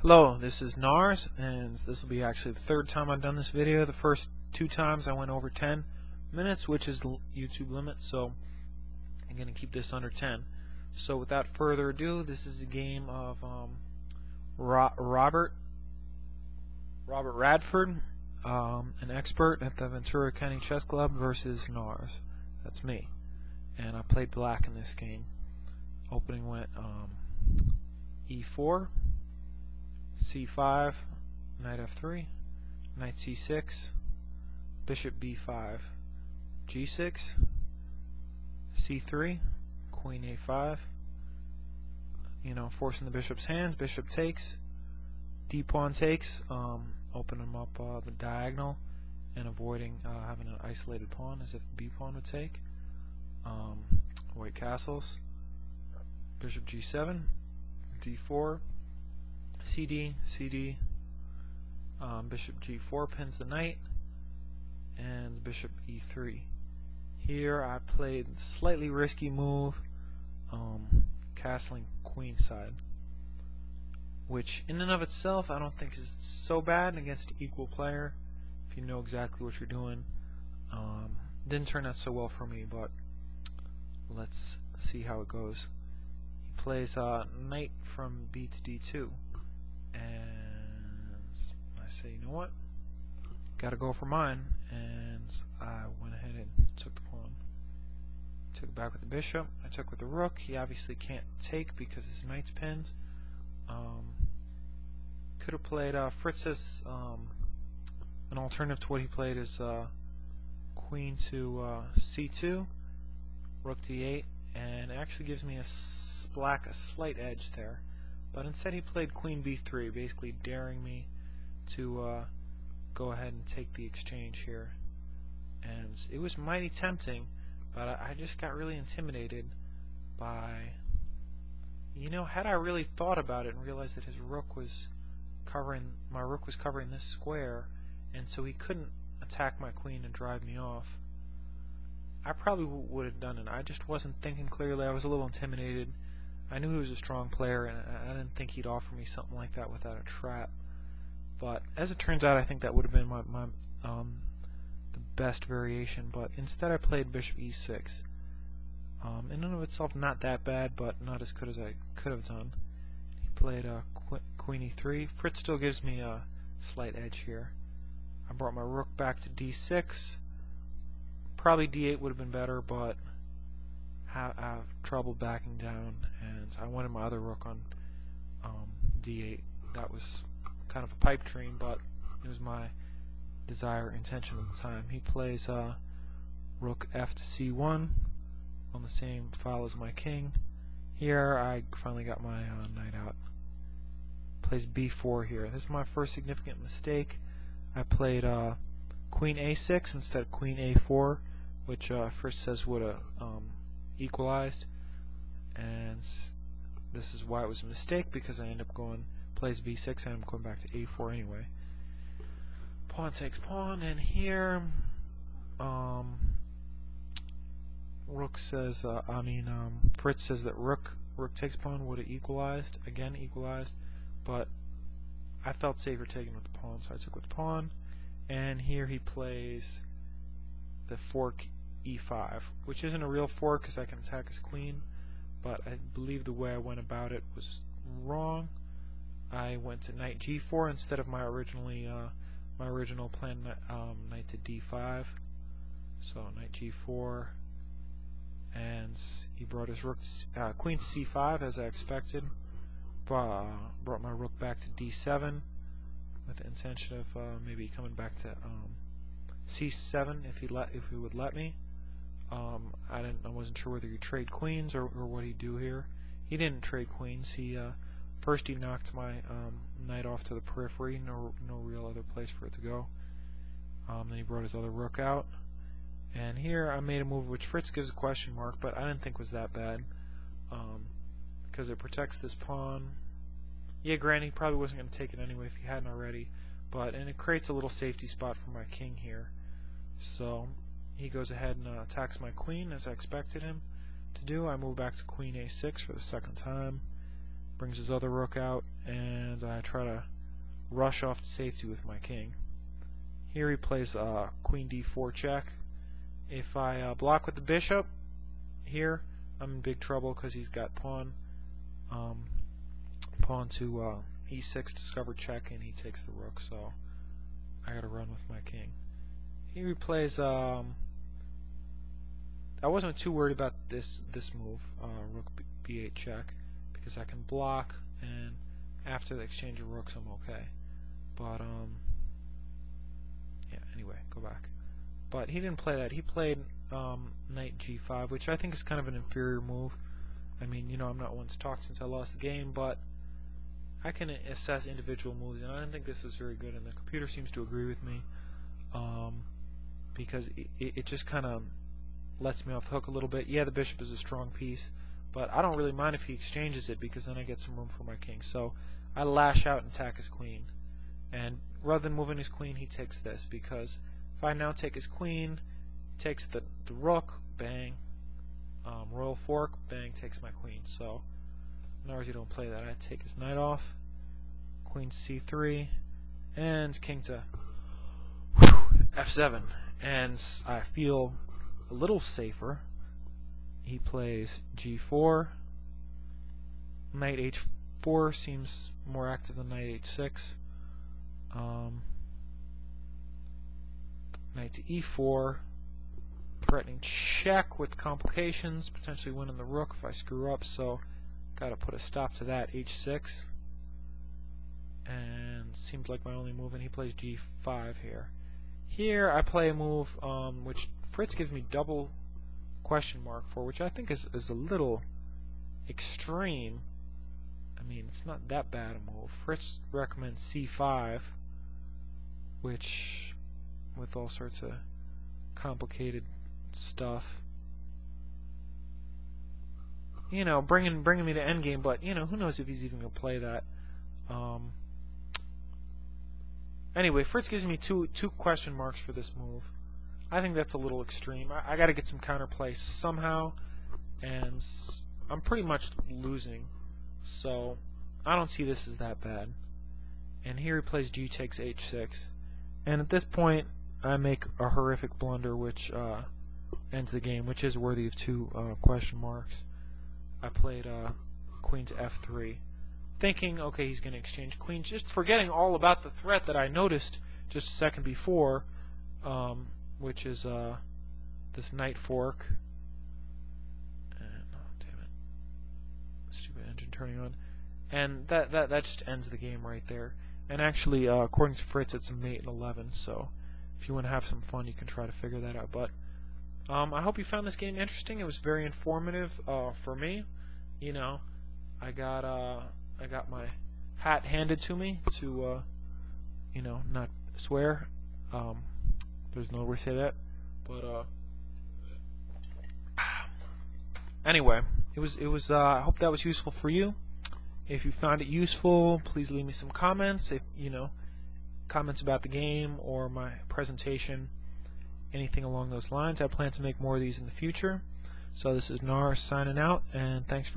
Hello, this is Narz, and this will be actually the third time I've done this video. The first two times I went over 10 minutes, which is the YouTube limit, so I'm going to keep this under 10. So without further ado, this is a game of Robert Radford, an expert at the Ventura County Chess Club, versus Narz. That's me. And I played black in this game. Opening went E4, C5, knight F3, knight C6, bishop B5, G6, C3, queen A5, forcing the bishop's hands. Bishop takes, D pawn takes, opening up the diagonal and avoiding having an isolated pawn as if the B pawn would take. White castles, bishop G7, D4, CD, CD, bishop G4 pins the knight, and bishop E3. Here I played a slightly risky move, castling queenside, which in and of itself I don't think is so bad against an equal player if you know exactly what you're doing. Didn't turn out so well for me, but let's see how it goes. He plays knight from B to D2. And I say, you know what? Gotta go for mine. And I went ahead and took the pawn. Took it back with the bishop. I took with the rook. He obviously can't take because his knight's pinned. Could have played, Fritz says an alternative to what he played is queen to C2, rook D8, and it actually gives me black a slight edge there. But instead he played queen B3, basically daring me to go ahead and take the exchange here. And it was mighty tempting, but I just got really intimidated by, had I really thought about it and realized that his rook was covering, my rook was covering this square, and so he couldn't attack my queen and drive me off, I probably would have done it. I just wasn't thinking clearly. I was a little intimidated. I knew he was a strong player, and I didn't think he'd offer me something like that without a trap. But as it turns out, I think that would have been the best variation. But instead, I played bishop E6. In and of itself, not that bad, but not as good as I could have done. He played queen E3. Fritz still gives me a slight edge here. I brought my rook back to D6. Probably D8 would have been better, but I have trouble backing down, and I wanted my other rook on D8. That was kind of a pipe dream, but it was my intention at the time. He plays rook F to C1 on the same file as my king. Here I finally got my knight out. Plays B4 here. This is my first significant mistake. I played queen A6 instead of queen A4, which first says would have equalized, and this is why it was a mistake, because I end up going, plays B6 and I'm going back to A4 anyway. Pawn takes pawn, and here rook says, Fritz says that rook takes pawn would have equalized, again equalized, but I felt safer taking with the pawn, so I took with the pawn. And here he plays the fork E5, which isn't a real fork because I can attack his queen, but I believe the way I went about it was wrong. I went to knight G4 instead of my original plan, knight to D5. So knight G4, and he brought his rook queen to C5 as I expected. Brought my rook back to D7 with the intention of maybe coming back to C7 if he would let me. I wasn't sure whether he'd trade queens or what he'd do here. He didn't trade queens. First he knocked my knight off to the periphery, no real other place for it to go. Then he brought his other rook out, and here I made a move which Fritz gives a question mark, but I didn't think was that bad, because it protects this pawn. Yeah, granted, he probably wasn't going to take it anyway if he hadn't already, and it creates a little safety spot for my king here. So he goes ahead and attacks my queen as I expected him to do. I move back to queen A6 for the second time. brings his other rook out, and I try to rush off to safety with my king. Here he plays queen d4 check. If I block with the bishop here, I'm in big trouble because he's got pawn to e6 discover check, and he takes the rook, so I gotta run with my king. Here he plays I wasn't too worried about this move, rook b8 check, because I can block, and after the exchange of rooks I'm okay. But yeah, anyway, go back. But he didn't play that. He played knight g5, which I think is kind of an inferior move. I mean, you know, I'm not one to talk since I lost the game, but I can assess individual moves, and I didn't think this was very good, and the computer seems to agree with me, because it just kind of lets me off the hook a little bit. Yeah, the bishop is a strong piece, but I don't really mind if he exchanges it, because then I get some room for my king. So I lash out and attack his queen, and rather than moving his queen, he takes this, because if I now take his queen, takes the rook, bang, royal fork, bang, takes my queen. So Narz, you don't play that. I take his knight off, queen c3, and king to f7, and I feel a little safer. He plays g4, knight h4 seems more active than knight h6, knight to e4, threatening check with complications, potentially winning the rook if I screw up, so gotta put a stop to that. h6, and seems like my only move, and he plays g5 here. Here I play a move which Fritz gives me double question mark for, which I think is a little extreme. I mean, it's not that bad a move. Fritz recommends c5, which, with all sorts of complicated stuff, you know, bringing me to endgame, but you know, who knows if he's even gonna play that. Anyway, Fritz gives me two question marks for this move. I think that's a little extreme. I got to get some counterplay somehow, and I'm pretty much losing, so I don't see this as that bad. And here he plays g takes h6, and at this point I make a horrific blunder which ends the game, which is worthy of two question marks. I played queen to f3, thinking, okay, he's going to exchange queens, just forgetting all about the threat that I noticed just a second before, which is this knight fork. And, oh, damn it, stupid engine turning on. And that just ends the game right there. And actually, according to Fritz, it's a mate in 11, so if you want to have some fun, you can try to figure that out. But I hope you found this game interesting. It was very informative for me. You know, I got my hat handed to me to, you know, not swear. There's no way to say that, but anyway, it was. I hope that was useful for you. If you found it useful, please leave me some comments. If you know, comments about the game or my presentation, anything along those lines. I plan to make more of these in the future. So this is Narz signing out, and thanks for